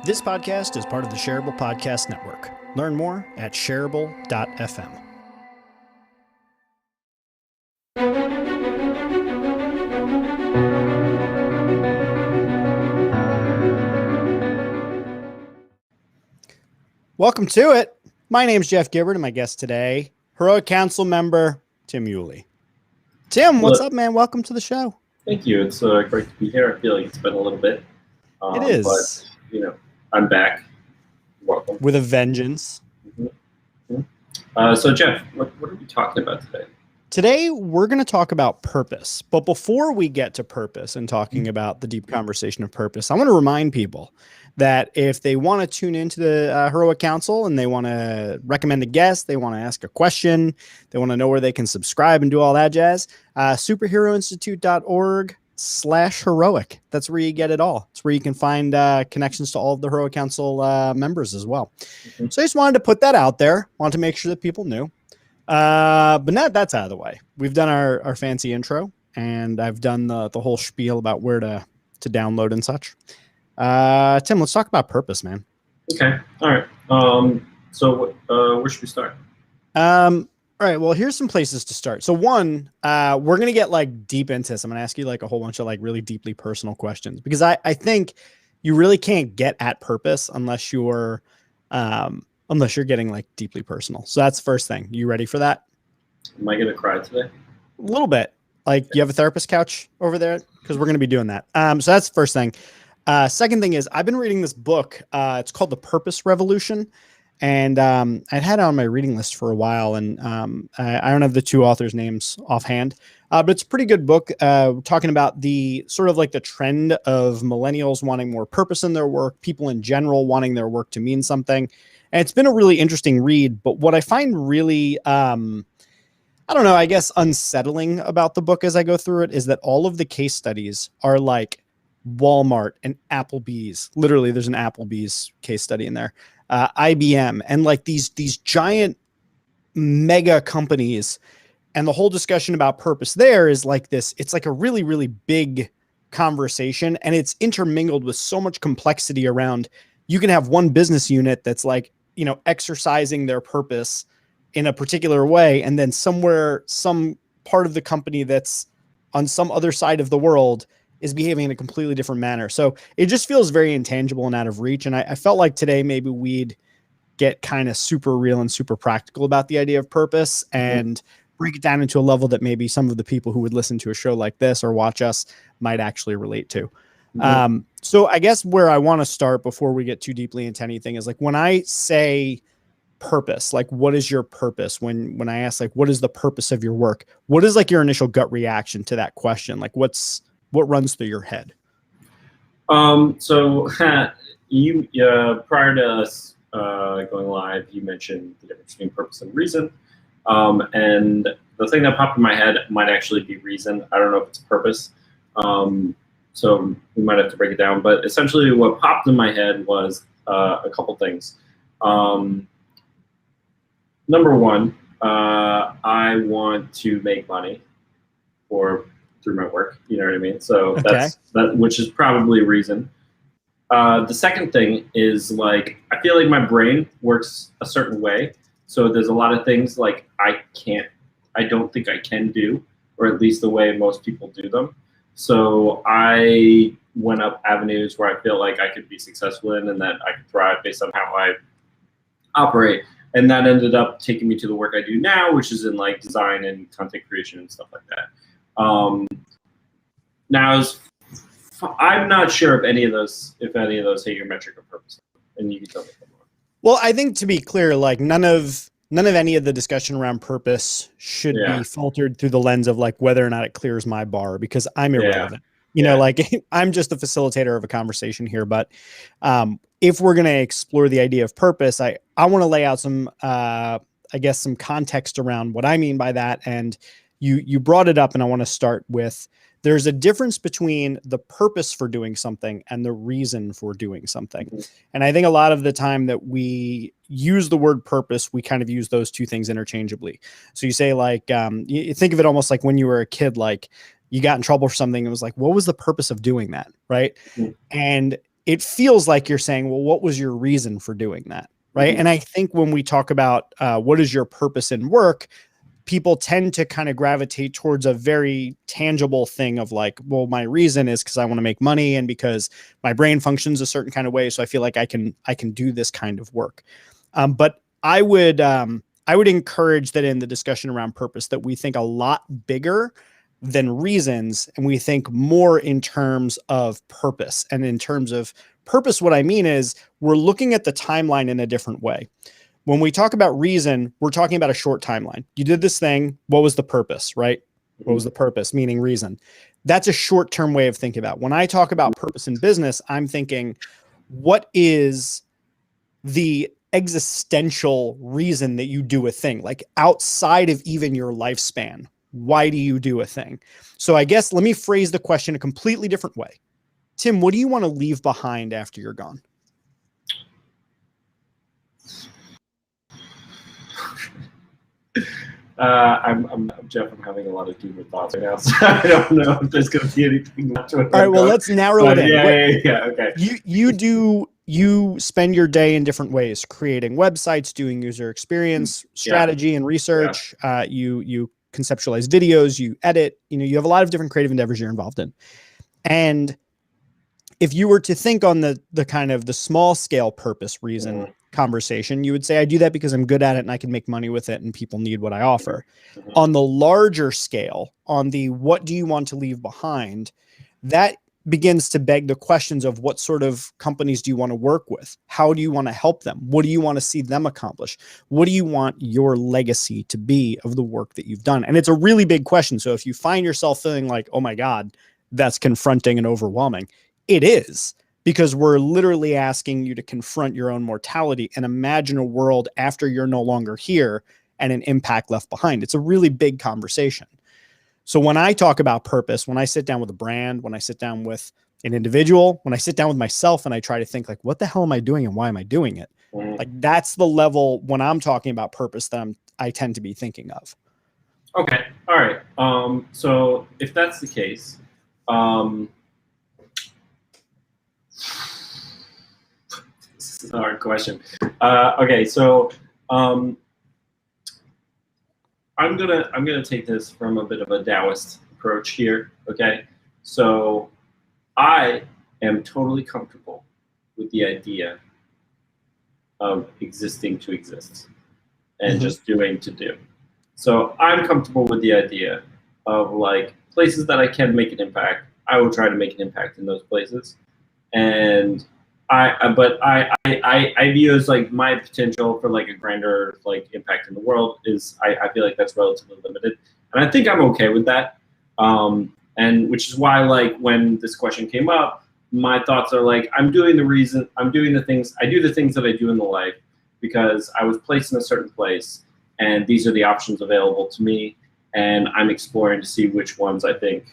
This podcast is part of the Shareable Podcast Network. Learn more at shareable.fm. Welcome to it. My name's Jeff Gibbard, and my guest today, Heroic Council member Tim Yulee. Tim, what's up, man? Welcome to the show. Thank you. It's great to be here. I feel like it's been a little bit. It is. But, I'm back. Welcome. With a vengeance. So, Jeff, what are we talking about today? Today, we're going to talk about purpose. But before we get to purpose and talking about the deep conversation of purpose, I want to remind people that if they want to tune into the Heroic Council and they want to recommend a guest, they want to ask a question, they want to know where they can subscribe and do all that jazz, superheroinstitute.org/heroic. That's where you get it all. It's where you can find connections to all of the Heroic Council members as well. So I just wanted to put that out there. Wanted to make sure that people knew. But now that's out of the way. We've done our fancy intro, and I've done the whole spiel about where to download and such. Tim, let's talk about purpose, man. Okay. All right. So where should we start? All right. Well, here's some places to start. So one, we're going to get like deep into this. I'm going to ask you like a whole bunch of like really deeply personal questions, because I think you really can't get at purpose unless you're getting like deeply personal. So that's the first thing. You ready for that? Am I going to cry today? A little bit. Like, you have a therapist couch over there? Because we're going to be doing that. So that's the first thing. Second thing is, I've been reading this book. It's called The Purpose Revolution. And I'd had it on my reading list for a while. And I don't have the two authors' names offhand. But it's a pretty good book talking about the sort of like the trend of millennials wanting more purpose in their work, people in general wanting their work to mean something. And it's been a really interesting read. But what I find really, I don't know, I guess unsettling about the book as I go through it is that all of the case studies are like Walmart and Applebee's. Literally, there's an Applebee's case study in there. IBM and like these giant mega companies. And the whole discussion about purpose there is like this. It's like a really, really big conversation. And it's intermingled with so much complexity around. You can have one business unit that's like, exercising their purpose in a particular way. And then somewhere, some part of the company that's on some other side of the world is behaving in a completely different manner. So it just feels very intangible and out of reach. And I felt like today maybe we'd get kind of super real and super practical about the idea of purpose and break it down into a level that maybe some of the people who would listen to a show like this or watch us might actually relate to. So I guess where I want to start before we get too deeply into anything is like, when I say purpose, like what is your purpose? When I ask like, what is the purpose of your work? What is like your initial gut reaction to that question? Like what runs through your head? So you prior to us going live, you mentioned the difference between purpose and reason. And the thing that popped in my head might actually be reason. I don't know if it's purpose. So we might have to break it down. But essentially what popped in my head was a couple things. Number one, I want to make money through my work, you know what I mean? So that's which is probably a reason. The second thing is like, I feel like my brain works a certain way. So there's a lot of things like I don't think I can do, or at least the way most people do them. So I went up avenues where I feel like I could be successful in and that I could thrive based on how I operate. And that ended up taking me to the work I do now, which is in like design and content creation and stuff like that. Now, I'm not sure if any of those hit your metric of purpose, and you can tell me more. Well, I think to be clear, like none of any of the discussion around purpose should be filtered through the lens of like whether or not it clears my bar, because I'm irrelevant. You know, like I'm just a facilitator of a conversation here. But if we're going to explore the idea of purpose, I want to lay out some, I guess, some context around what I mean by that. And you brought it up, and I want to start with, there's a difference between the purpose for doing something and the reason for doing something. And I think a lot of the time that we use the word purpose, we kind of use those two things interchangeably. So you say like, you think of it almost like when you were a kid, like you got in trouble for something. It was like, what was the purpose of doing that? Right. And it feels like you're saying, well, what was your reason for doing that? Right. And I think when we talk about what is your purpose in work, people tend to kind of gravitate towards a very tangible thing of like, well, my reason is because I want to make money and because my brain functions a certain kind of way. So I feel like I can do this kind of work. But I would encourage that in the discussion around purpose, that we think a lot bigger than reasons, and we think more in terms of purpose. And in terms of purpose, what I mean is we're looking at the timeline in a different way. When we talk about reason, we're talking about a short timeline. You did this thing. What was the purpose, right? What was the purpose, meaning reason? That's a short-term way of thinking about it. When I talk about purpose in business, I'm thinking, what is the existential reason that you do a thing, like outside of even your lifespan? Why do you do a thing? So I guess let me phrase the question a completely different way. Tim, what do you want to leave behind after you're gone? I'm Jeff. I'm having a lot of deeper thoughts right now, so I don't know if there's going to be anything left to it. All right, well, let's narrow it in. Yeah. Okay. You spend your day in different ways, creating websites, doing user experience strategy and research. You conceptualize videos, you edit. You have a lot of different creative endeavors you're involved in. And if you were to think on the kind of the small scale purpose reason conversation, you would say, I do that because I'm good at it and I can make money with it and people need what I offer. On the larger scale, on the what do you want to leave behind, that begins to beg the questions of what sort of companies do you want to work with? How do you want to help them? What do you want to see them accomplish? What do you want your legacy to be of the work that you've done? And it's a really big question. So if you find yourself feeling like, oh my God, that's confronting and overwhelming, it is, because we're literally asking you to confront your own mortality and imagine a world after you're no longer here and an impact left behind. It's a really big conversation. So when I talk about purpose, when I sit down with a brand, when I sit down with an individual, when I sit down with myself and I try to think like, what the hell am I doing and why am I doing it? Like that's the level when I'm talking about purpose that I tend to be thinking of. Okay. All right. So if that's the case, this is a hard question. Okay. So, I'm gonna take this from a bit of a Taoist approach here. Okay, so I am totally comfortable with the idea of existing to exist and just doing to do. So I'm comfortable with the idea of like places that I can make an impact. I will try to make an impact in those places, and I view as like my potential for like a grander like impact in the world is I feel like that's relatively limited, and I think I'm okay with that. And which is why like when this question came up, my thoughts are like I do the things that I do in the life because I was placed in a certain place, and these are the options available to me, and I'm exploring to see which ones I think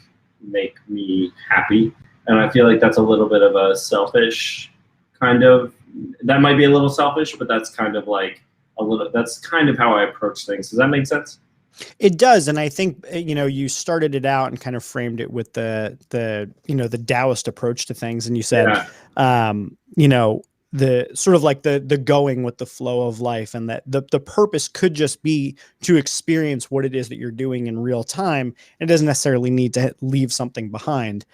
make me happy. And I feel like that's a little bit of a selfish kind of, that might be a little selfish, but that's kind of like that's kind of how I approach things. Does that make sense? It does. And I think, you started it out and kind of framed it with the Taoist approach to things. And you said, the sort of like the going with the flow of life, and that the purpose could just be to experience what it is that you're doing in real time. It doesn't necessarily need to leave something behind.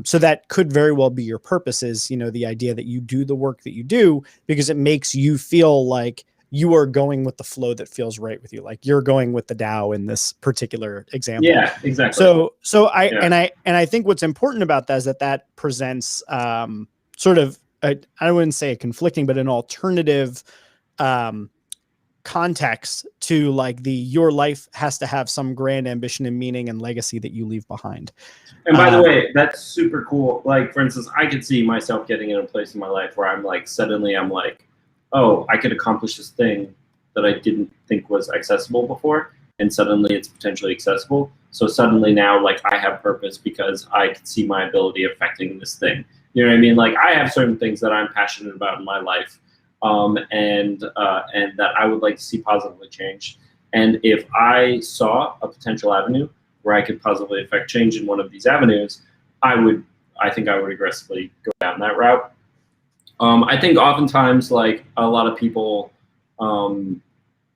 So that could very well be your purpose is, the idea that you do the work that you do because it makes you feel like you are going with the flow that feels right with you. Like you're going with the Tao in this particular example. Yeah, exactly. So I think what's important about that is that presents sort of, I wouldn't say a conflicting, but an alternative context to like your life has to have some grand ambition and meaning and legacy that you leave behind. And by the way, that's super cool. Like, for instance, I could see myself getting in a place in my life where I'm like, suddenly I'm like, oh, I could accomplish this thing that I didn't think was accessible before. And suddenly it's potentially accessible. So suddenly now, like, I have purpose because I can see my ability affecting this thing. You know what I mean? Like, I have certain things that I'm passionate about in my life, and that I would like to see positively changed. And if I saw a potential avenue where I could positively affect change in one of these avenues, I think I would aggressively go down that route. I think oftentimes, like a lot of people,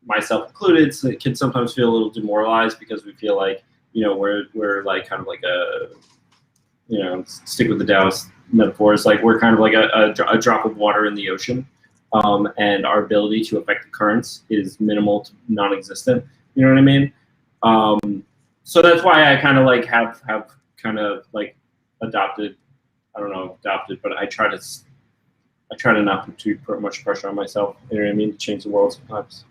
myself included, can sometimes feel a little demoralized because we feel like, we're like kind of like stick with the Taoist metaphors, like we're kind of like a drop of water in the ocean, and our ability to affect the currents is minimal to non-existent. You know what I mean? So that's why I kind of like have kind of like adopted. I don't know, adopted, but I try to not put too much pressure on myself. You know what I mean? To change the world sometimes.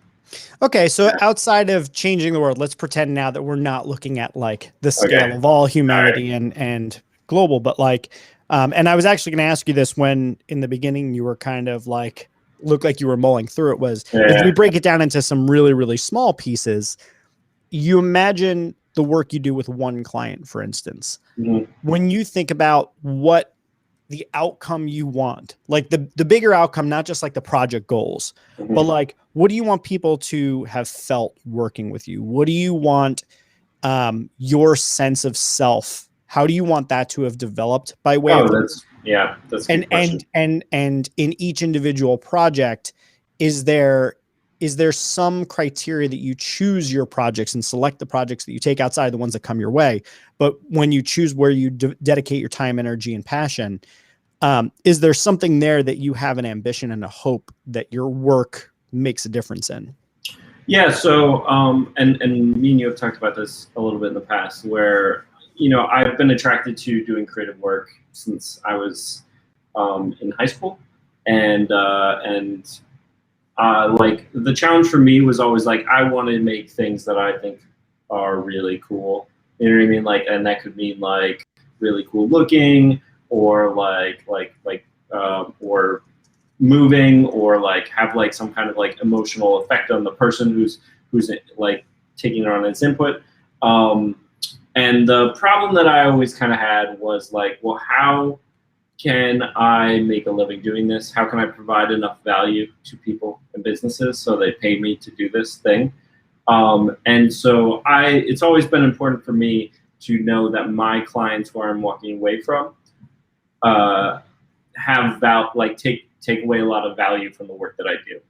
Okay, so outside of changing the world, let's pretend now that we're not looking at like the scale of all humanity and global, but like, and I was actually going to ask you this when in the beginning you were kind of like, looked like you were mulling through it, was if we break it down into some really, really small pieces, you imagine the work you do with one client, for instance. When you think about what the outcome you want, like the bigger outcome, not just like the project goals, but like, what do you want people to have felt working with you? What do you want your sense of self? How do you want that to have developed by way of that's a good question. And in each individual project, is there some criteria that you choose your projects and select the projects that you take outside the ones that come your way? But when you choose where you dedicate your time, energy, and passion, is there something there that you have an ambition and a hope that your work makes a difference in? Yeah. So, and me and you have talked about this a little bit in the past, where I've been attracted to doing creative work since I was in high school, and like the challenge for me was always like I want to make things that I think are really cool. You know what I mean? Like, and that could mean like really cool looking, or or moving, or like have like some kind of like emotional effect on the person who's like taking it on its input. And the problem that I always kind of had was like, well, how can I make a living doing this? How can I provide enough value to people and businesses so they pay me to do this thing? And so it's always been important for me to know that my clients who I'm walking away from have take away a lot of value from the work that I do.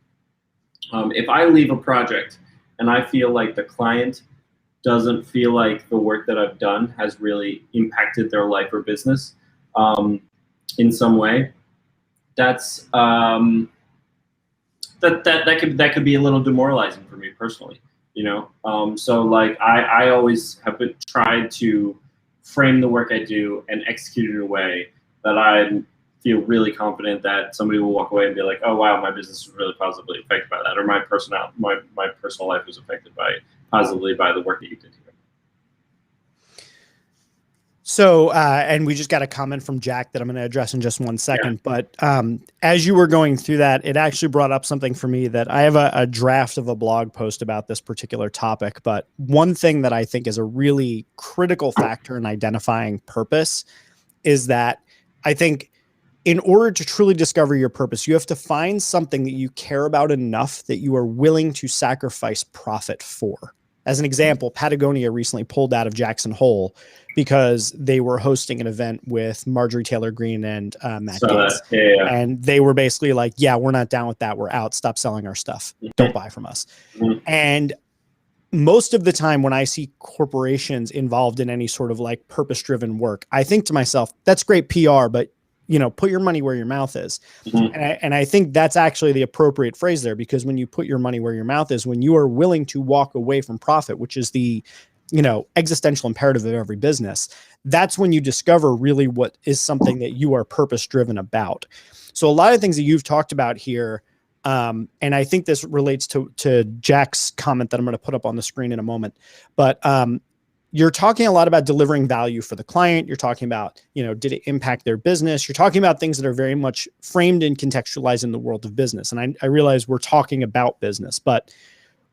If I leave a project and I feel like the client doesn't feel like the work that I've done has really impacted their life or business in some way, that's that could be a little demoralizing for me personally. So like I always have tried to frame the work I do and execute it in a way that I feel really confident that somebody will walk away and be like, oh wow, my business was really positively affected by that, or my personal life was affected positively by the work that you did here. So, and we just got a comment from Jack that I'm going to address in just one second. Yeah. But as you were going through that, it actually brought up something for me that I have a draft of a blog post about this particular topic. But one thing that I think is a really critical factor in identifying purpose is that I think in order to truly discover your purpose, you have to find something that you care about enough that you are willing to sacrifice profit for. As an example, Patagonia recently pulled out of Jackson Hole because they were hosting an event with Marjorie Taylor Greene and Matt Gaetz. Yeah. And they were basically like, yeah, we're not down with that. We're out. Stop selling our stuff. Don't buy from us. And most of the time when I see corporations involved in any sort of like purpose-driven work, I think to myself, that's great PR, but put your money where your mouth is. And I think that's actually the appropriate phrase there, because when you put your money where your mouth is, when you are willing to walk away from profit, which is the, existential imperative of every business, that's when you discover really what is something that you are purpose-driven about. So a lot of things that you've talked about here, and I think this relates to Jack's comment that I'm going to put up on the screen in a moment, but you're talking a lot about delivering value for the client. You're talking about, did it impact their business? You're talking about things that are very much framed and contextualized in the world of business. And I realize we're talking about business, but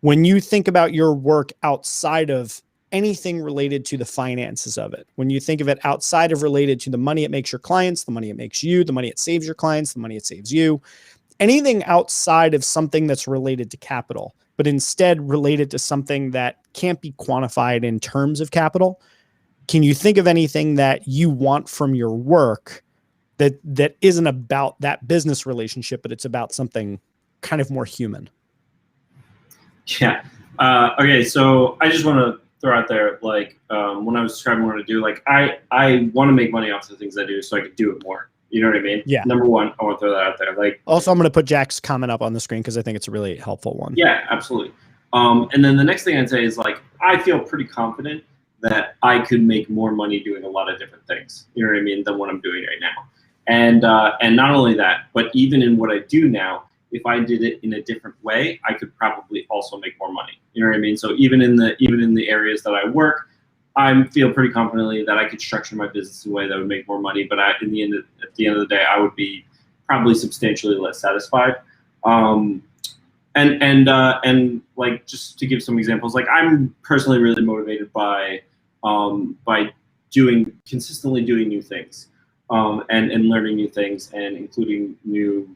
when you think about your work outside of anything related to the finances of it, when you think of it outside of related to the money it makes your clients, the money it makes you, the money it saves your clients, the money it saves you, anything outside of something that's related to capital, but instead related to something that can't be quantified in terms of capital, can you think of anything that you want from your work that isn't about that business relationship, but it's about something kind of more human? Yeah. Okay. So I just want to throw out there, like, when I was describing what I do, like, I want to make money off the things I do so I could do it more. You know what I mean? Yeah. Number one, I want to throw that out there. Like, also, I'm going to put Jack's comment up on the screen because I think it's a really helpful one. Yeah, absolutely. And then the next thing I'd say is, like, I feel pretty confident that I could make more money doing a lot of different things. You know what I mean? Than what I'm doing right now. And not only that, but even in what I do now, if I did it in a different way, I could probably also make more money. You know what I mean? So even in the areas that I work, I feel pretty confidently that I could structure my business in a way that would make more money. But at the end of the day, I would be probably substantially less satisfied. And like, just to give some examples, like, I'm personally really motivated by consistently doing new things, and learning new things, and including new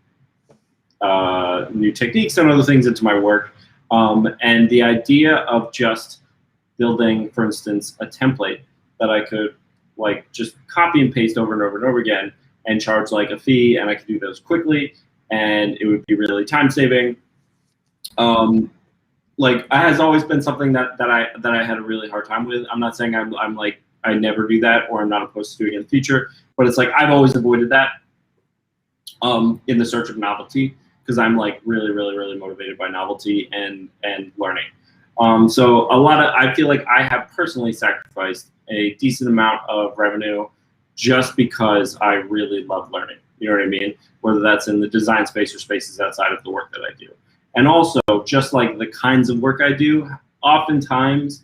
techniques and other things into my work. And the idea of just building, for instance, a template that I could, like, just copy and paste over and over and over again and charge, like, a fee, and I could do those quickly, and it would be really time saving. Like, it has always been something that I had a really hard time with. I'm not saying I'm like, I never do that, or I'm not opposed to doing it in the future, but it's like, I've always avoided that, in the search of novelty, because I'm, like, really, really, really motivated by novelty and learning. So I feel like I have personally sacrificed a decent amount of revenue just because I really love learning. You know what I mean? Whether that's in the design space or spaces outside of the work that I do. And also, just like the kinds of work I do, oftentimes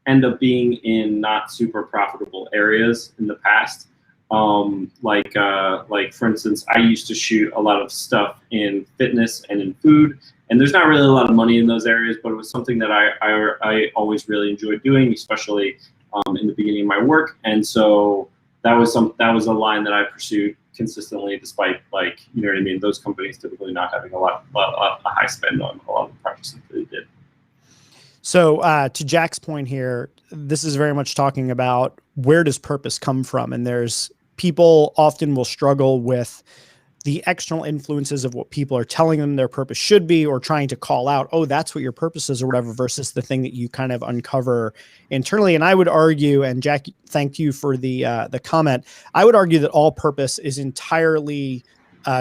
end up being in not super profitable areas in the past. Like, for instance, I used to shoot a lot of stuff in fitness and in food, and there's not really a lot of money in those areas, but it was something that I always really enjoyed doing, especially in the beginning of my work. And so that was a line that I pursued consistently, despite, like, you know what I mean, those companies typically not having a high spend on a lot of the projects that they did. So to Jack's point here, this is very much talking about, where does purpose come from? And there's people often will struggle with the external influences of what people are telling them their purpose should be, or trying to call out, oh, that's what your purpose is or whatever, versus the thing that you kind of uncover internally. And I would argue, and Jack, thank you for the comment. I would argue that all purpose is entirely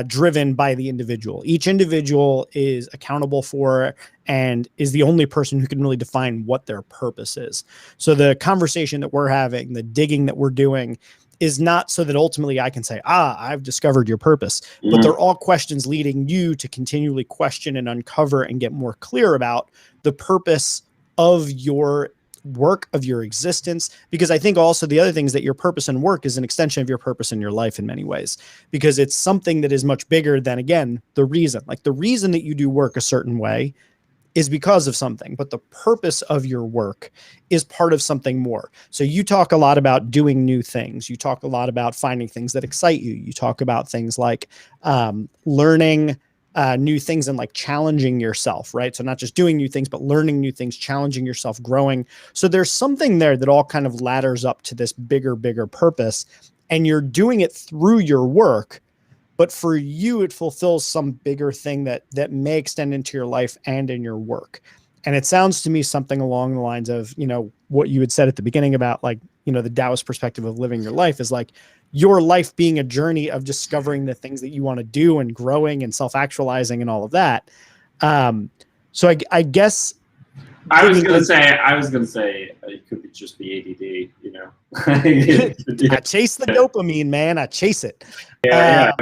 driven by the individual. Each individual is accountable for and is the only person who can really define what their purpose is. So the conversation that we're having, the digging that we're doing, is not so that ultimately I can say, I've discovered your purpose, but they're all questions leading you to continually question and uncover and get more clear about the purpose of your work, of your existence. Because I think also the other thing is that your purpose and work is an extension of your purpose in your life in many ways, because it's something that is much bigger than, again, the reason. Like, the reason that you do work a certain way is because of something, but the purpose of your work is part of something more. So you talk a lot about doing new things. You talk a lot about finding things that excite you. You talk about things like learning new things and, like, challenging yourself, right? So not just doing new things, but learning new things, challenging yourself, growing. So there's something there that all kind of ladders up to this bigger purpose, and you're doing it through your work. But for you, it fulfills some bigger thing that may extend into your life and in your work. And it sounds to me something along the lines of, you know, what you had said at the beginning about, like, you know, the Taoist perspective of living your life is like your life being a journey of discovering the things that you want to do and growing and self-actualizing and all of that. So I guess I was gonna say it could just be ADD, you know. I chase the dopamine, man. I chase it. Yeah.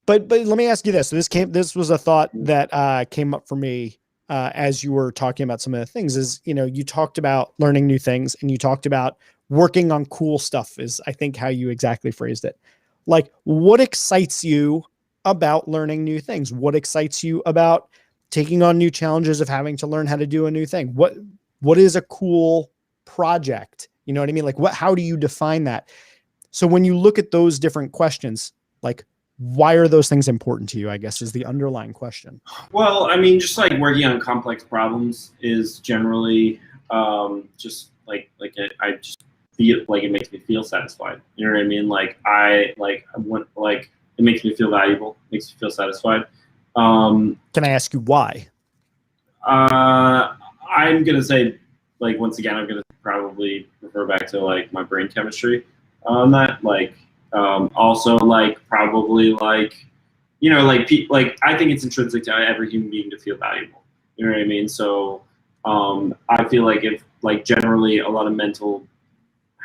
But let me ask you this. So this was a thought that came up for me as you were talking about some of the things. Is, you know, you talked about learning new things, and you talked about working on cool stuff, is I think how you exactly phrased it. Like, what excites you about learning new things? What excites you about taking on new challenges of having to learn how to do a new thing? What is a cool project? You know what I mean? Like, how do you define that? So when you look at those different questions, like, why are those things important to you, I guess, is the underlying question. Well, I mean, just like working on complex problems is generally just like I just feel like it makes me feel satisfied. You know what I mean? Like I want, like it makes me feel valuable, makes me feel satisfied. Can I ask you why? I'm gonna say, like, once again, I'm gonna probably refer back to like my brain chemistry on that. Like, also like probably like, you know, like like I think it's intrinsic to every human being to feel valuable. You know what I mean? So I feel like if like generally a lot of mental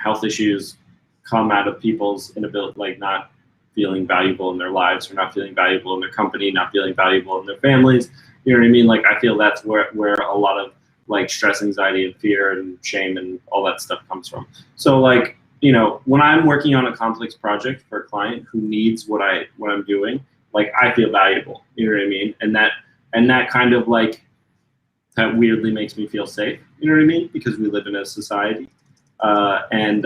health issues come out of people's inability, like not feeling valuable in their lives, or not feeling valuable in their company, not feeling valuable in their families. You know what I mean? Like I feel that's where a lot of like stress, anxiety, and fear and shame and all that stuff comes from. So like, you know, when I'm working on a complex project for a client who needs what I'm doing, like I feel valuable. You know what I mean? And that kind of like, that weirdly makes me feel safe. You know what I mean? Because we live in a society. And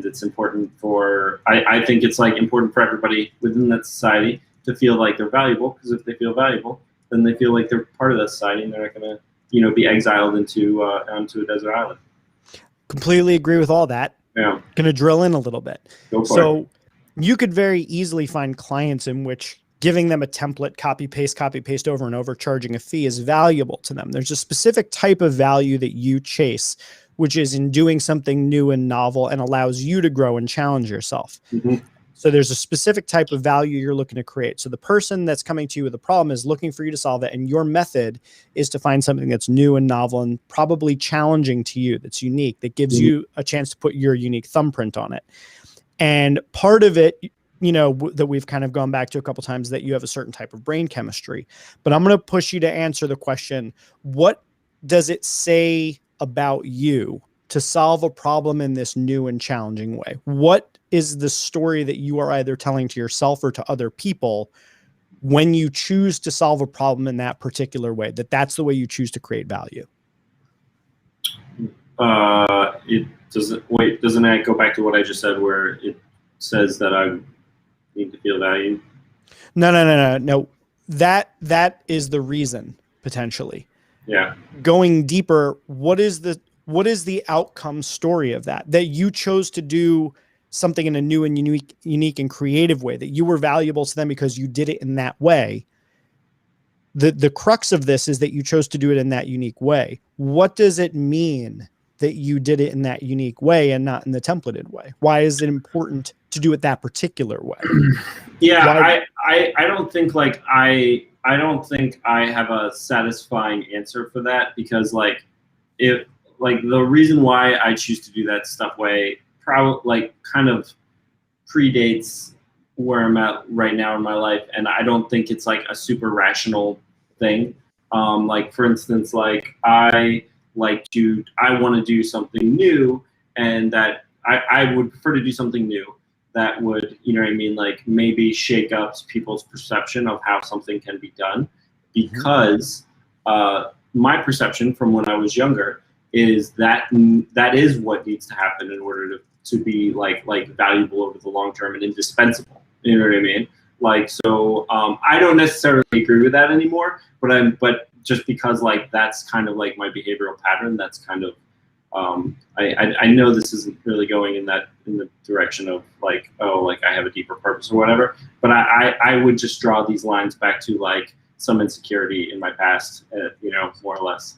it's important for, I think it's like important for everybody within that society to feel like they're valuable, because if they feel valuable, then they feel like they're part of that society, and they're not going to, you know, be exiled onto a desert island. Completely agree with all that. Yeah. Going to drill in a little bit. Go for so it. You could very easily find clients in which giving them a template, copy, paste over and over, charging a fee is valuable to them. There's a specific type of value that you chase, which is in doing something new and novel and allows you to grow and challenge yourself. Mm-hmm. So there's a specific type of value you're looking to create. So the person that's coming to you with a problem is looking for you to solve it. And your method is to find something that's new and novel and probably challenging to you, that's unique, that gives you a chance to put your unique thumbprint on it. And part of it, you know, that we've kind of gone back to a couple of times, that you have a certain type of brain chemistry. But I'm going to push you to answer the question, what does it say about you to solve a problem in this new and challenging way? What is the story that you are either telling to yourself or to other people when you choose to solve a problem in that particular way, that's the way you choose to create value? Doesn't that go back to what I just said, where it says that I need to feel valued? No. That is the reason, potentially. Yeah. Going deeper, what is the outcome story of that you chose to do something in a new and unique and creative way, that you were valuable to them because you did it in that way? The crux of this is that you chose to do it in that unique way. What does it mean that you did it in that unique way and not in the templated way? Why is it important to do it that particular way? Yeah, I don't think like I don't think I have a satisfying answer for that, because like if like the reason why I choose to do that stuff way probably like kind of predates where I'm at right now in my life, and I don't think it's like a super rational thing. Like for instance, like I want to do something new, and that I would prefer to do something new that would, you know what I mean, like maybe shake up people's perception of how something can be done, because my perception from when I was younger is that is what needs to happen in order to be like valuable over the long term and indispensable. You know what I mean? Like, so I don't necessarily agree with that anymore, but just because like that's kind of like my behavioral pattern, that's kind of I know this isn't really going in the direction of like, oh, like I have a deeper purpose or whatever, but I would just draw these lines back to like some insecurity in my past, you know, more or less.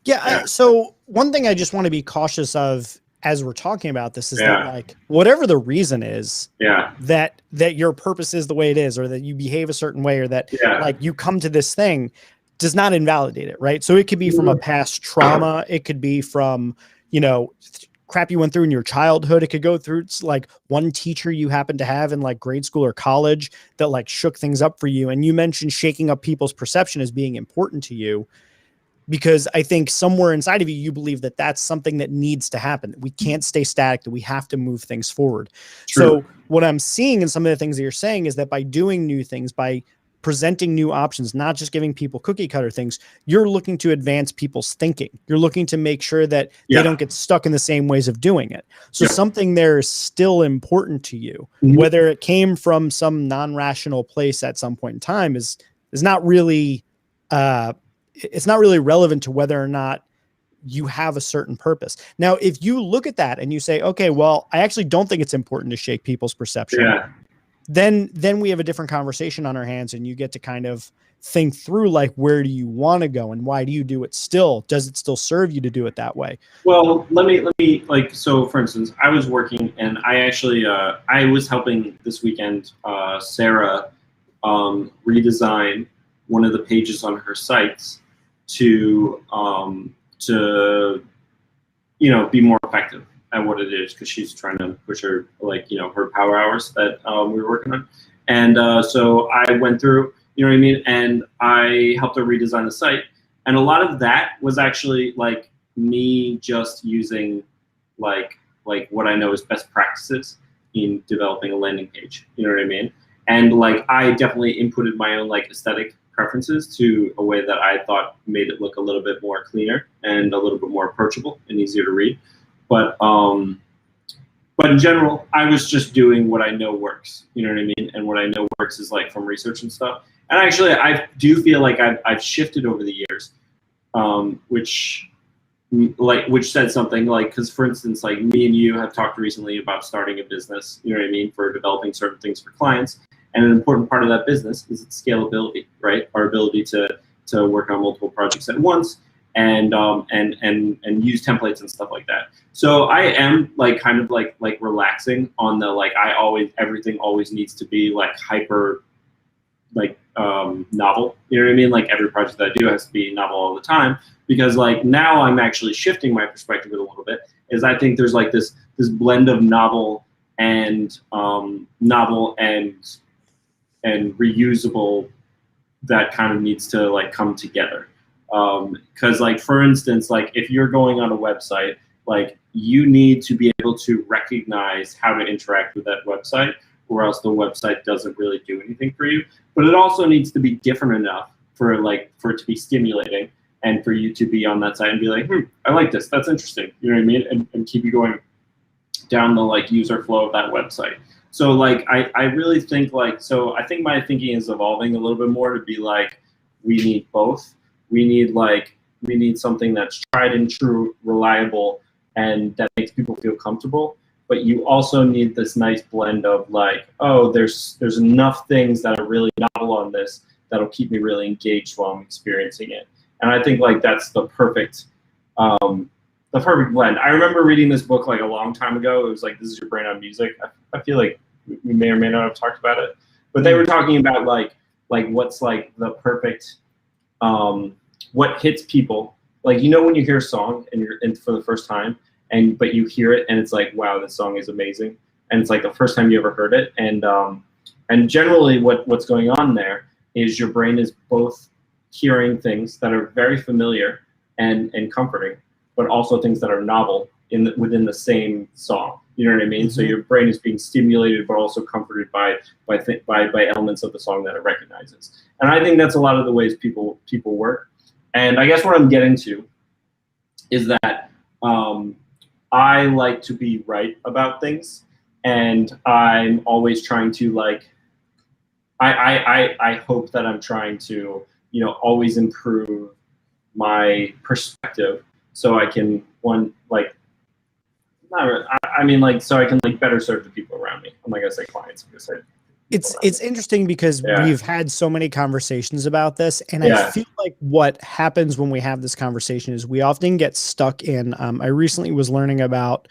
Yeah. So one thing I just want to be cautious of as we're talking about this is that like whatever the reason is, that your purpose is the way it is, or that you behave a certain way, or that like you come to this thing, does not invalidate it, right? So it could be from a past trauma, it could be from, you know, crap you went through in your childhood, it could go through like one teacher you happen to have in like grade school or college that like shook things up for you. And you mentioned shaking up people's perception as being important to you, because I think somewhere inside of you, you believe that that's something that needs to happen. We can't stay static, that we have to move things forward. True. So what I'm seeing in some of the things that you're saying is that by doing new things, by presenting new options, not just giving people cookie cutter things, you're looking to advance people's thinking. You're looking to make sure that they don't get stuck in the same ways of doing it. So something there is still important to you, whether it came from some non-rational place at some point in time is not really, it's not really relevant to whether or not you have a certain purpose. Now, if you look at that and you say, okay, well, I actually don't think it's important to shake people's perception. Yeah. Then we have a different conversation on our hands, and you get to kind of think through, like, where do you want to go and why do you do it still? Does it still serve you to do it that way? Well, let me like, so for instance, I was working and I actually, I was helping this weekend, Sarah, redesign one of the pages on her sites to, you know, be more effective at what it is, because she's trying to push her, like, you know, her power hours that we were working on. And so I went through, you know what I mean, and I helped her redesign the site. And a lot of that was actually like me just using like what I know is best practices in developing a landing page. You know what I mean? And like I definitely inputted my own like aesthetic preferences to a way that I thought made it look a little bit more cleaner and a little bit more approachable and easier to read. But in general, I was just doing what I know works. You know what I mean? And what I know works is like from research and stuff. And actually, I do feel like I've shifted over the years, which said something like, because for instance, like me and you have talked recently about starting a business. You know what I mean? For developing certain things for clients. And an important part of that business is its scalability, right? Our ability to work on multiple projects at once and use templates and stuff like that. So I am like kind of like relaxing on the like everything always needs to be like hyper like novel. You know what I mean? Like every project that I do has to be novel all the time, because like now I'm actually shifting my perspective a little bit. Is I think there's like this blend of novel and reusable that kind of needs to like come together. Because like for instance, like if you're going on a website, like you need to be able to recognize how to interact with that website, or else the website doesn't really do anything for you. But it also needs to be different enough for it to be stimulating and for you to be on that site and be like, I like this, that's interesting. You know what I mean? And keep you going down the like user flow of that website. So like I really think like, so I think my thinking is evolving a little bit more to be like, we need both. We need something that's tried and true, reliable, and that makes people feel comfortable. But you also need this nice blend of like, oh, there's enough things that are really novel on this that'll keep me really engaged while I'm experiencing it. And I think like that's the perfect blend. I remember reading this book like a long time ago. It was like, This Is Your Brain on Music. I feel like we may or may not have talked about it, but they were talking about like what's like the perfect, what hits people. Like, you know, when you hear a song and you're in for the first time, but you hear it and it's like, wow, this song is amazing, and it's like the first time you ever heard it. And generally what's going on there is your brain is both hearing things that are very familiar and comforting, but also things that are novel within the same song. You know what I mean? Mm-hmm. So your brain is being stimulated, but also comforted by elements of the song that it recognizes. And I think that's a lot of the ways people work. And I guess what I'm getting to is that I like to be right about things, and I'm always trying to like, I hope that I'm trying to, you know, always improve my perspective so I can so I can like better serve the people around me. I'm not gonna say clients, I'm gonna say it's interesting because we've had so many conversations about this, and I feel like what happens when we have this conversation is we often get stuck in, I recently was learning about,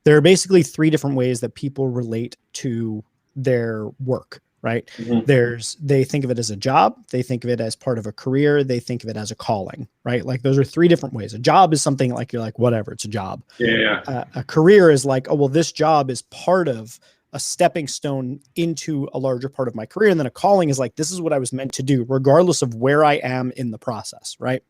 there are basically 3 different ways that people relate to their work, right? Mm-hmm. They think of it as a job, they think of it as part of a career, they think of it as a calling, right? Like those are 3 different ways. A job is something like, you're like, whatever, it's a job. A career is like, oh, well, this job is part of a stepping stone into a larger part of my career. And then a calling is like, this is what I was meant to do, regardless of where I am in the process, right?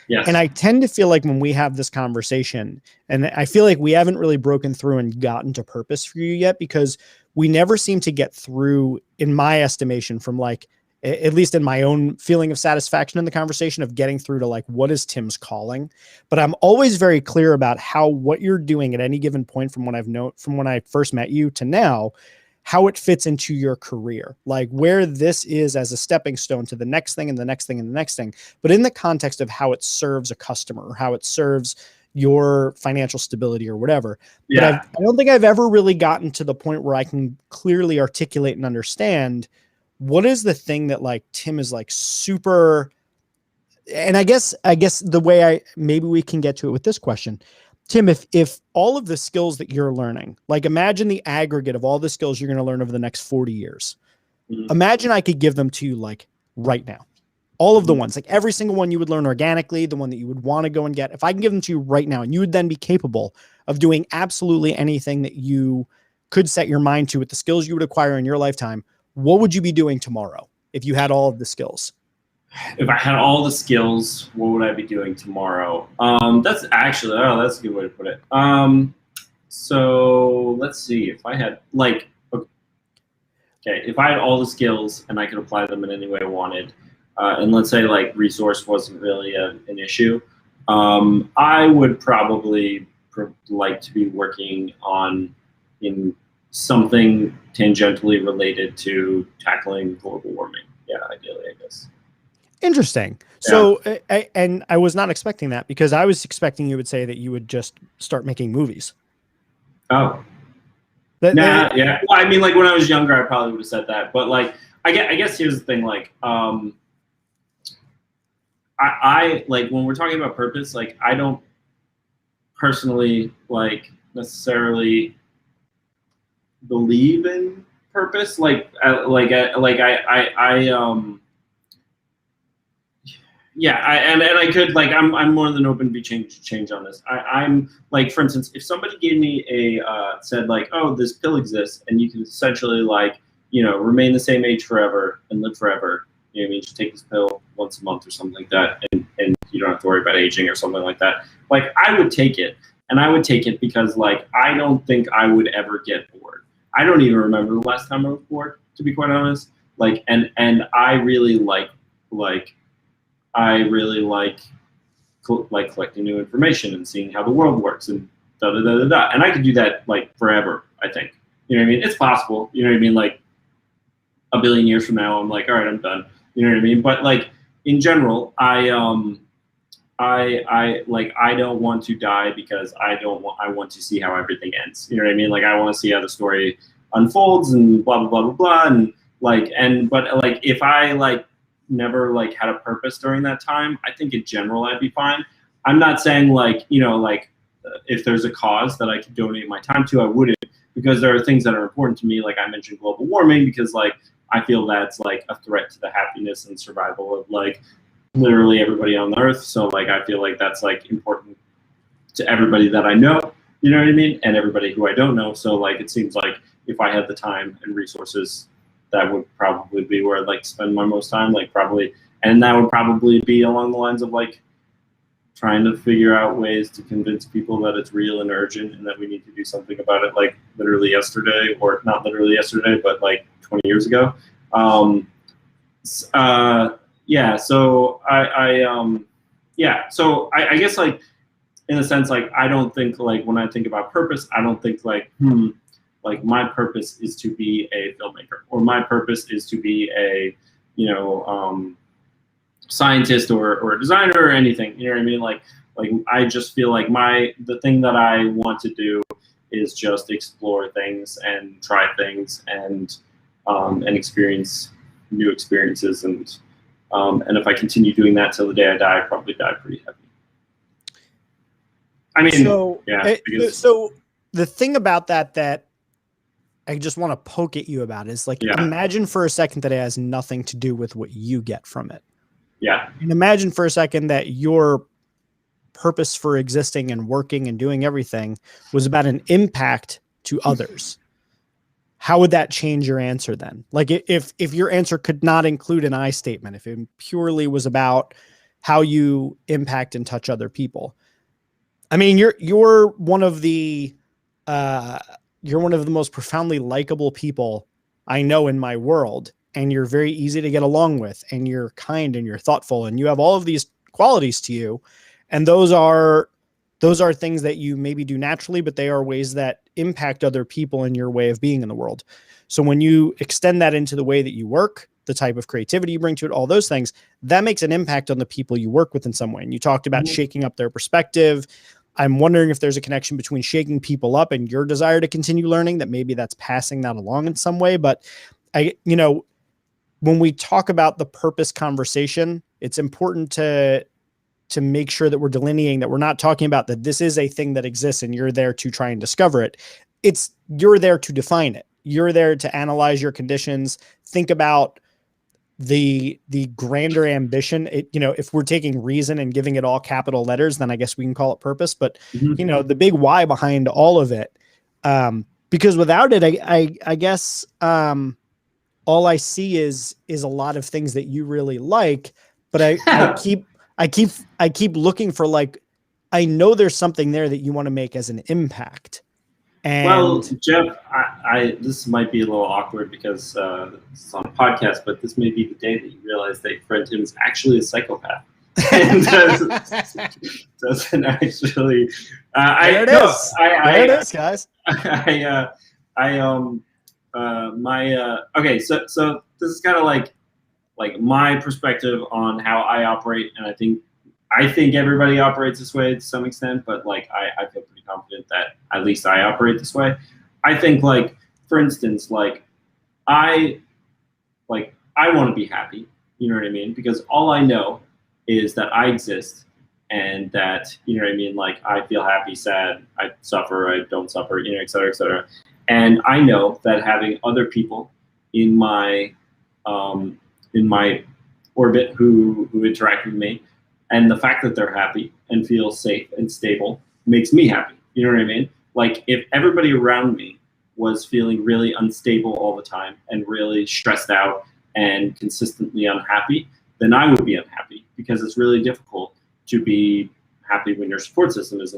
Yes. And I tend to feel like when we have this conversation, and I feel like we haven't really broken through and gotten to purpose for you yet, because we never seem to get through, in my estimation, from like, at least in my own feeling of satisfaction in the conversation, of getting through to like, what is Tim's calling? But I'm always very clear about how what you're doing at any given point from when I first met you to now, how it fits into your career, like where this is as a stepping stone to the next thing and the next thing and the next thing, but in the context of how it serves a customer, or how it serves, your financial stability or whatever. Yeah. But I don't think I've ever really gotten to the point where I can clearly articulate and understand what is the thing that like Tim is like super. And I guess the way maybe we can get to it with this question, Tim, if all of the skills that you're learning, like imagine the aggregate of all the skills you're going to learn over the next 40 years. Mm-hmm. Imagine I could give them to you like right now. All of the ones, like every single one you would learn organically, the one that you would want to go and get. If I can give them to you right now, and you would then be capable of doing absolutely anything that you could set your mind to with the skills you would acquire in your lifetime, what would you be doing tomorrow if you had all of the skills? If I had all the skills, what would I be doing tomorrow? That's actually, that's a good way to put it. So let's see. If I had if I had all the skills and I could apply them in any way I wanted, and let's say like resource wasn't really an issue, I would probably like to be working in something tangentially related to tackling global warming. Yeah, ideally, I guess. Interesting. So, and I was not expecting that, because I was expecting you would say that you would just start making movies. Oh. Yeah. Well, I mean, like when I was younger, I probably would have said that. But like, I guess here's the thing. Like, I like when we're talking about purpose, like I don't personally like necessarily believe in purpose. I could like I'm more than open to be change on this. I'm like, for instance, if somebody gave me said like, oh, this pill exists and you can essentially like, remain the same age forever and live forever. You know what I mean? Just take this pill once a month or something like that, and you don't have to worry about aging or something like that. Like I would take it, and I would take it because like I don't think I would ever get bored. I don't even remember the last time I was bored, to be quite honest. Like and I really like collecting new information and seeing how the world works and da da da da da. And I could do that like forever, I think. You know what I mean? It's possible. You know what I mean? Like a billion years from now, I'm like, all right, I'm done. You know what I mean? But like in general, I don't want to die because I want to see how everything ends. You know what I mean? Like I want to see how the story unfolds and blah blah blah blah blah. And but if I like never like had a purpose during that time, I think in general I'd be fine. I'm not saying like if there's a cause that I could donate my time to, I wouldn't, because there are things that are important to me. Like I mentioned global warming, because like I feel that's like a threat to the happiness and survival of like literally everybody on the earth. So like I feel like that's like important to everybody that I know, you know what I mean, and everybody who I don't know. So like it seems like if I had the time and resources, that would probably be where I'd like to spend my most time, like probably, and that would probably be along the lines of like trying to figure out ways to convince people that it's real and urgent and that we need to do something about it, like literally yesterday, or not literally yesterday, but like 20 years ago. So I guess like in a sense, like I don't think like when I think about purpose, I don't think like like my purpose is to be a filmmaker, or my purpose is to be a scientist or a designer or anything. You know what I mean? Like I just feel like the thing that I want to do is just explore things and try things and experience new experiences, and if I continue doing that till the day I die, I'd probably die pretty happy. I mean, so the thing about that I just want to poke at you about is like, imagine for a second that it has nothing to do with what you get from it. Yeah. And imagine for a second that your purpose for existing and working and doing everything was about an impact to others. How would that change your answer then? Like if your answer could not include an I statement, if it purely was about how you impact and touch other people. I mean, you're one of the most profoundly likable people I know in my world, and you're very easy to get along with, and you're kind and you're thoughtful, and you have all of these qualities to you. And those are things that you maybe do naturally, but they are ways that impact other people in your way of being in the world. So when you extend that into the way that you work, the type of creativity you bring to it, all those things, that makes an impact on the people you work with in some way. And you talked about shaking up their perspective I'm wondering if there's a connection between shaking people up and your desire to continue learning, that maybe that's passing that along in some way. But when we talk about the purpose conversation, it's important to make sure that we're delineating that we're not talking about that this is a thing that exists and you're there to try and discover it. You're there to define it. You're there to analyze your conditions, think about the grander ambition. If we're taking reason and giving it all capital letters, then I guess we can call it purpose. But the big why behind all of it, because without it, I guess all I see is a lot of things that you really like, but I keep looking for, like, I know there's something there that you want to make as an impact. And well, Jeff, this might be a little awkward because it's on a podcast, but this may be the day that you realize that your friend Tim is actually a psychopath. And doesn't actually. There it is, guys. Okay, so this is kind of like my perspective on how I operate, and I think everybody operates this way to some extent, but like I feel pretty confident that at least I operate this way. I think, like, for instance, I want to be happy, you know what I mean? Because all I know is that I exist, and that, you know what I mean, like, I feel happy, sad, I suffer, I don't suffer, et cetera, et cetera. And I know that having other people in my orbit who interact with me, and the fact that they're happy and feel safe and stable makes me happy. You know what I mean? Like, if everybody around me was feeling really unstable all the time and really stressed out and consistently unhappy, then I would be unhappy, because it's really difficult to be happy when your support system is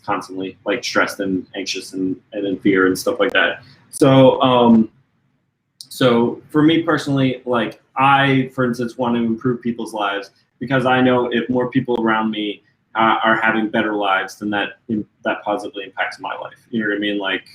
constantly, like, stressed and anxious and in fear and stuff like that. So so for me personally, like, I, for instance, want to improve people's lives, because I know if more people around me are having better lives, then that positively impacts my life. You know what I mean? Like,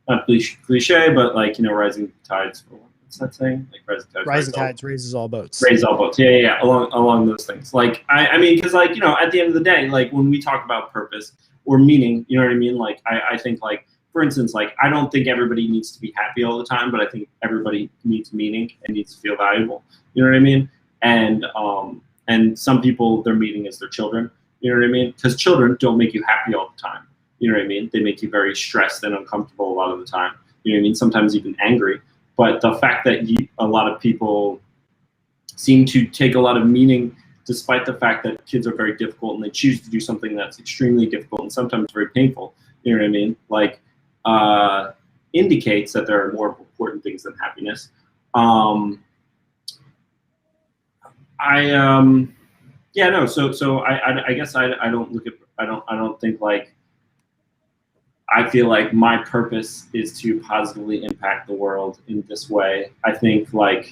not cliche, but, like, rising tides. What's that saying? Like, rising tides raises all boats. Raises all boats. Yeah. Along those things. Like, I mean, because, like, at the end of the day, like, when we talk about purpose or meaning, you know what I mean? Like, I think, like, for instance, like, I don't think everybody needs to be happy all the time, but I think everybody needs meaning and needs to feel valuable. You know what I mean? And some people, their meaning is their children. You know what I mean? Because children don't make you happy all the time. You know what I mean? They make you very stressed and uncomfortable a lot of the time. You know what I mean? Sometimes even angry. But the fact that a lot of people seem to take a lot of meaning, despite the fact that kids are very difficult and they choose to do something that's extremely difficult and sometimes very painful. You know what I mean? Like, indicates that there are more important things than happiness. So I guess I don't think, like, I feel like my purpose is to positively impact the world in this way. I think, like,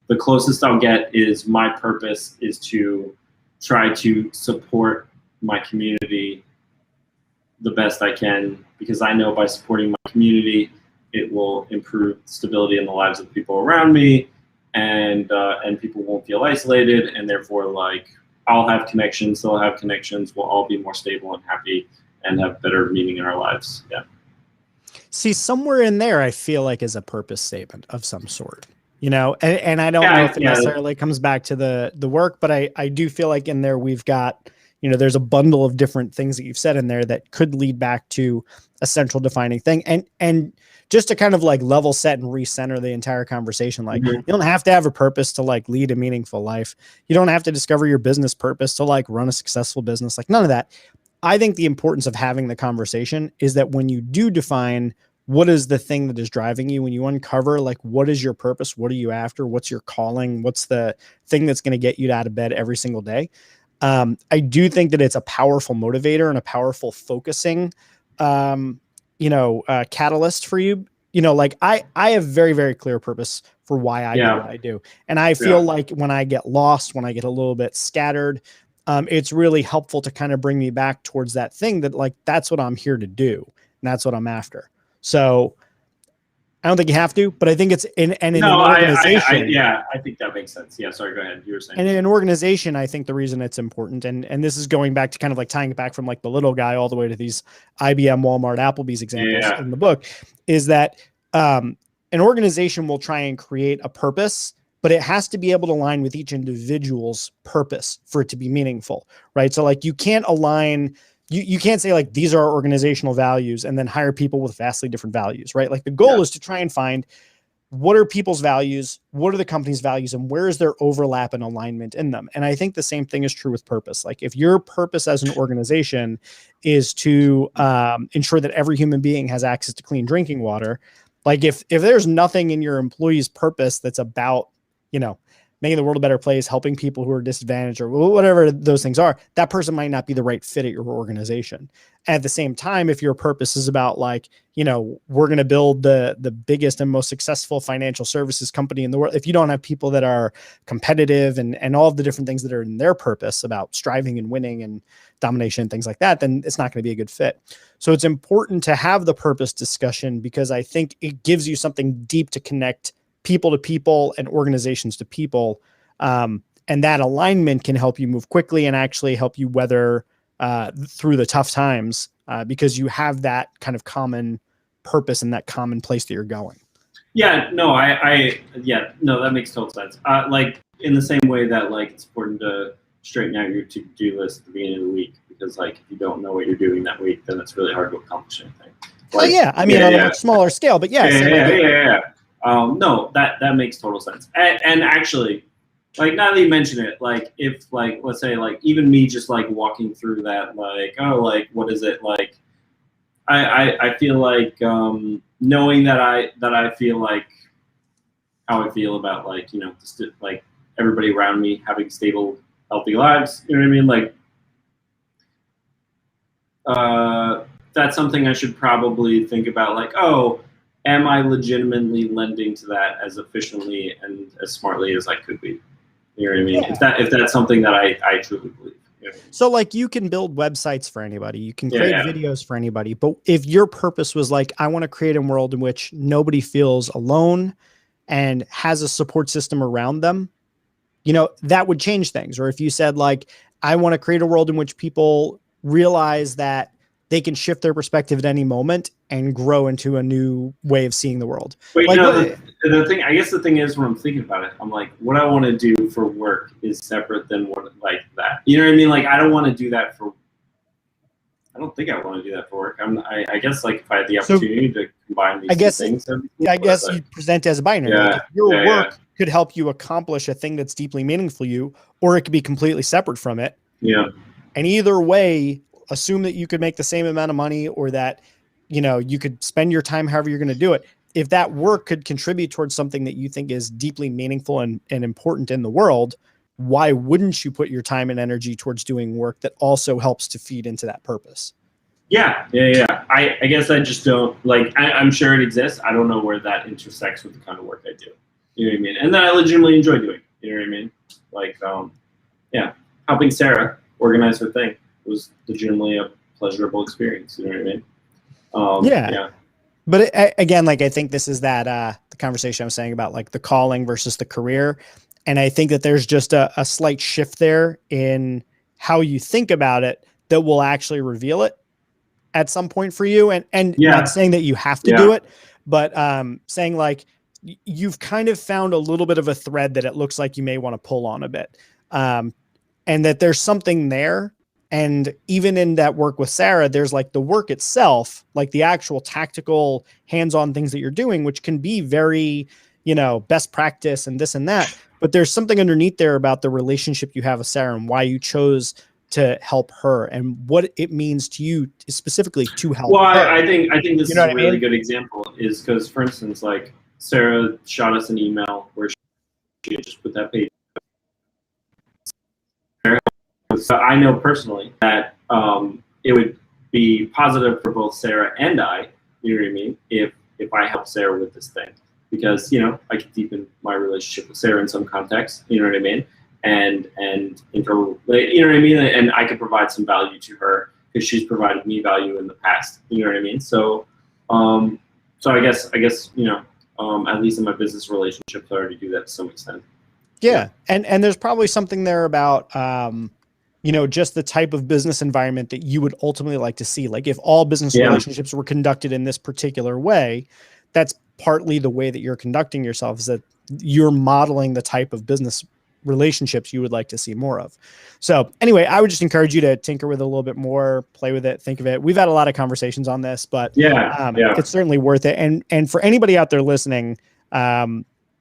the closest I'll get is my purpose is to try to support my community the best I can, because I know by supporting my community, it will improve stability in the lives of people around me, and people won't feel isolated, and therefore, like, I'll have connections, they'll have connections, we'll all be more stable and happy and have better meaning in our lives. Yeah. See, somewhere in there, I feel like is a purpose statement of some sort, and I don't know if it necessarily comes back to the work, but I do feel like in there we've got, there's a bundle of different things that you've said in there that could lead back to a central defining thing. And just to kind of, like, level set and recenter the entire conversation, like, you don't have to have a purpose to, like, lead a meaningful life. You don't have to discover your business purpose to, like, run a successful business, like, none of that. I think the importance of having the conversation is that when you do define what is the thing that is driving you, when you uncover, like, what is your purpose, what are you after, what's your calling, what's the thing that's going to get you out of bed every single day. I do think that it's a powerful motivator and a powerful focusing, catalyst for you. Like, I have very, very clear purpose for why I do what I do. And I feel like when I get lost, when I get a little bit scattered, it's really helpful to kind of bring me back towards that thing that, like, that's what I'm here to do. And that's what I'm after. So I don't think you have to, but I think it's in an No, organization. yeah, I think that makes sense. Yeah, sorry, go ahead. You were saying. And in an organization, I think the reason it's important, and this is going back to kind of like tying it back from like the little guy all the way to these IBM, Walmart, Applebee's examples in the book, is that an organization will try and create a purpose, but it has to be able to align with each individual's purpose for it to be meaningful, right? So like you can't align, you can't say like these are our organizational values and then hire people with vastly different values, right? Like the goal is to try and find what are people's values, what are the company's values, and where is their overlap and alignment in them. And I think the same thing is true with purpose. Like if your purpose as an organization is to ensure that every human being has access to clean drinking water, like if there's nothing in your employee's purpose that's about, you know, making the world a better place, helping people who are disadvantaged or whatever those things are, that person might not be the right fit at your organization. At the same time, if your purpose is about like, you know, we're going to build the biggest and most successful financial services company in the world, if you don't have people that are competitive and all of the different things that are in their purpose about striving and winning and domination and things like that, then it's not going to be a good fit. So it's important to have the purpose discussion because I think it gives you something deep to connect people to people and organizations to people. And that alignment can help you move quickly and actually help you weather through the tough times because you have that kind of common purpose and that common place that you're going. Yeah, no, that makes total sense. Like in the same way that like it's important to straighten out your to-do list at the beginning of the week because like if you don't know what you're doing that week, then it's really hard to accomplish anything. Like, I mean, on a much smaller scale, but yeah. No, that makes total sense. And actually, like now that you mention it, like if like let's say like even me just like walking through that, like oh like what is it like? I feel like knowing that I feel like how I feel about like you know just like everybody around me having stable, healthy lives. You know what I mean? Like that's something I should probably think about. Like oh. Am I legitimately lending to that as efficiently and as smartly as I could be? You know what I mean? Yeah. If that's something that I truly believe. You know? So like you can build websites for anybody, you can create videos for anybody, but if your purpose was like, I want to create a world in which nobody feels alone and has a support system around them, you know, that would change things. Or if you said like, I want to create a world in which people realize that they can shift their perspective at any moment and grow into a new way of seeing the world. But like, you know, the thing, I guess the thing is when I'm thinking about it, I'm like, what I want to do for work is separate than what like that. You know what I mean? Like, I don't want to do that for, I don't think I want to do that for work. I guess like if I had the opportunity to combine these two things. I guess you present it as a binary. Yeah, like if your work could help you accomplish a thing that's deeply meaningful to you, or it could be completely separate from it. Yeah. And either way, assume that you could make the same amount of money or that, you know, you could spend your time however you're going to do it. If that work could contribute towards something that you think is deeply meaningful and important in the world, why wouldn't you put your time and energy towards doing work that also helps to feed into that purpose? Yeah. I guess I just don't like, I'm sure it exists. I don't know where that intersects with the kind of work I do. You know what I mean? And that I legitimately enjoy doing. You know what I mean? Like, helping Sarah organize her thing was legitimately a pleasurable experience. You know what I mean? Yeah. But again, like I think this is that the conversation I was saying about like the calling versus the career. And I think that there's just a slight shift there in how you think about it that will actually reveal it at some point for you. And not saying that you have to do it, but saying like you've kind of found a little bit of a thread that it looks like you may want to pull on a bit. And that there's something there. And even in that work with Sarah, there's like the work itself, like the actual tactical hands-on things that you're doing, which can be very, you know, best practice and this and that. But there's something underneath there about the relationship you have with Sarah and why you chose to help her and what it means to you specifically to help her. I think this is a really good example is because, for instance, like Sarah shot us an email where she just put that page. So I know personally that it would be positive for both Sarah and I, you know what I mean, if I help Sarah with this thing. Because, you know, I could deepen my relationship with Sarah in some context, you know what I mean? And you know what I mean? And I could provide some value to her because she's provided me value in the past, you know what I mean? So So I guess at least in my business relationships, I already do that to some extent. Yeah. And there's probably something there about, just the type of business environment that you would ultimately like to see. Like if all business relationships were conducted in this particular way, that's partly the way that you're conducting yourself, is that you're modeling the type of business relationships you would like to see more of. So anyway, I would just encourage you to tinker with it a little bit more, play with it, think of it. We've had a lot of conversations on this, but it's certainly worth it. And for anybody out there listening,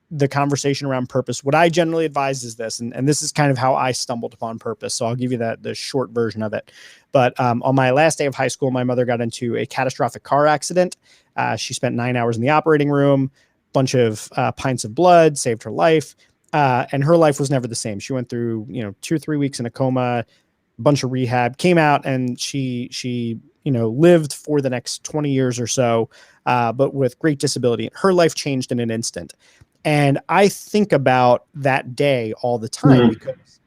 the conversation around purpose, what I generally advise is this, and this is kind of how I stumbled upon purpose. So I'll give you the short version of it. But on my last day of high school, my mother got into a catastrophic car accident. She spent 9 hours in the operating room, bunch of pints of blood, saved her life. And her life was never the same. She went through, 2 or 3 weeks in a coma, a bunch of rehab, came out, and she lived for the next 20 years or so, but with great disability. Her life changed in an instant. And I think about that day all the time because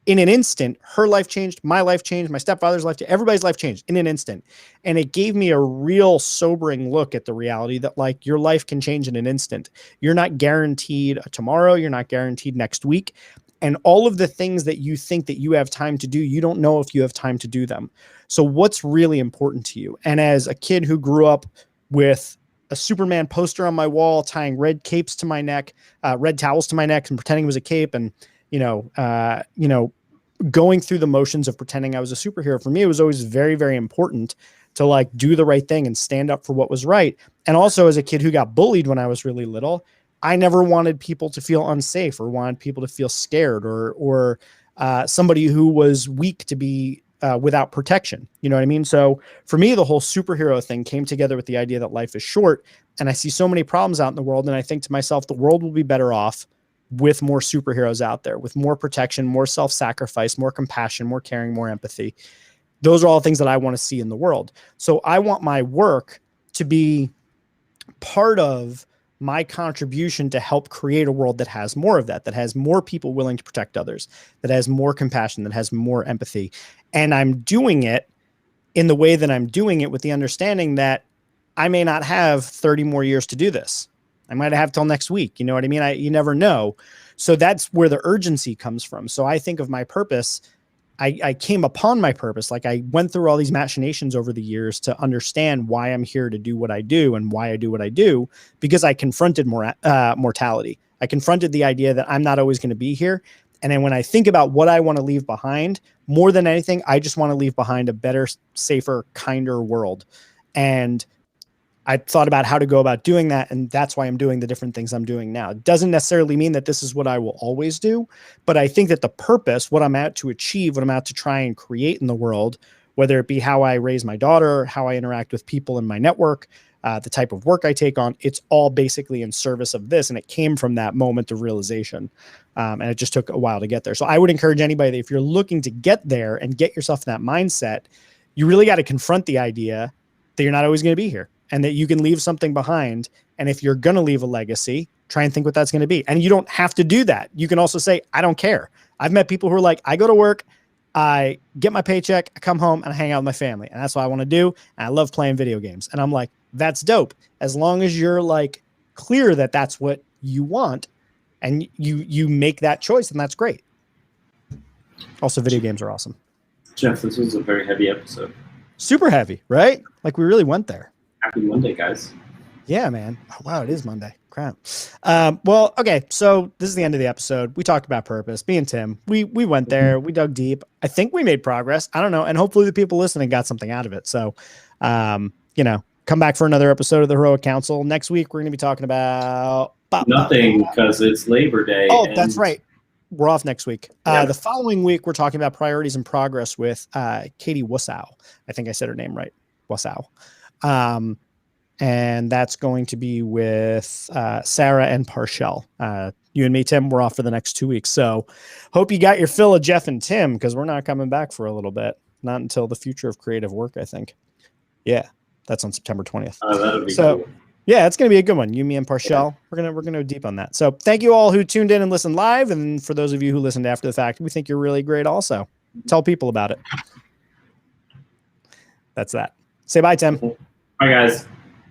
in an instant, her life changed, my life changed, my stepfather's life, everybody's life changed in an instant. And it gave me a real sobering look at the reality that like your life can change in an instant. You're not guaranteed tomorrow. You're not guaranteed next week. And all of the things that you think that you have time to do, you don't know if you have time to do them. So what's really important to you? And as a kid who grew up with a Superman poster on my wall, tying red capes to my neck, red towels to my neck and pretending it was a cape, and, going through the motions of pretending I was a superhero. For me, it was always very, very important to like do the right thing and stand up for what was right. And also as a kid who got bullied when I was really little, I never wanted people to feel unsafe or wanted people to feel scared or somebody who was weak to be without protection. You know what I mean? So for me, the whole superhero thing came together with the idea that life is short. And I see so many problems out in the world. And I think to myself, the world will be better off with more superheroes out there, with more protection, more self-sacrifice, more compassion, more caring, more empathy. Those are all things that I want to see in the world. So I want my work to be part of my contribution to help create a world that has more of that has more people willing to protect others, that has more compassion, that has more empathy. And I'm doing it in the way that I'm doing it with the understanding that I may not have 30 more years to do this. I might have till next week. You know what I mean? You never know. So that's where the urgency comes from. So I think of my purpose. I came upon my purpose. Like I went through all these machinations over the years to understand why I'm here to do what I do and why I do what I do, because I confronted mortality. I confronted the idea that I'm not always going to be here. And then when I think about what I want to leave behind, more than anything, I just want to leave behind a better, safer, kinder world. And I thought about how to go about doing that. And that's why I'm doing the different things I'm doing now. It doesn't necessarily mean that this is what I will always do, but I think that the purpose, what I'm out to achieve, what I'm out to try and create in the world, whether it be how I raise my daughter, how I interact with people in my network, the type of work I take on, it's all basically in service of this. And it came from that moment of realization. And it just took a while to get there. So I would encourage anybody that if you're looking to get there and get yourself in that mindset, you really got to confront the idea that you're not always going to be here and that you can leave something behind. And if you're going to leave a legacy, try and think what that's going to be. And you don't have to do that. You can also say, I don't care. I've met people who are like, I go to work, I get my paycheck, I come home and I hang out with my family. And that's what I want to do. And I love playing video games. And I'm like, that's dope. As long as you're like clear that that's what you want and you make that choice, and that's great. Also, video games are awesome. Jeff, this was a very heavy episode. Super heavy, right? Like we really went there. Happy Monday, guys. Yeah, man. Oh, wow, it is Monday. Crap. Well, okay. So this is the end of the episode. We talked about purpose. Me and Tim, we went there. We dug deep. I think we made progress. I don't know. And hopefully the people listening got something out of it. So, come back for another episode of the Heroic Council. Next week, we're going to be talking about nothing because it's Labor Day. Oh, that's right. We're off next week. The following week, we're talking about priorities and progress with Katie Wassow. I think I said her name right. Wassow. And that's going to be with Sarah and Parshell. You and me, Tim, we're off for the next 2 weeks. So hope you got your fill of Jeff and Tim, because we're not coming back for a little bit. Not until the future of creative work, I think. Yeah, that's on September 20th. That'll be cool. Yeah, it's going to be a good one. You, me, and Parshell. Yeah. We're gonna go deep on that. So thank you all who tuned in and listened live. And for those of you who listened after the fact, we think you're really great also. Tell people about it. That's that. Say bye, Tim. Bye, guys.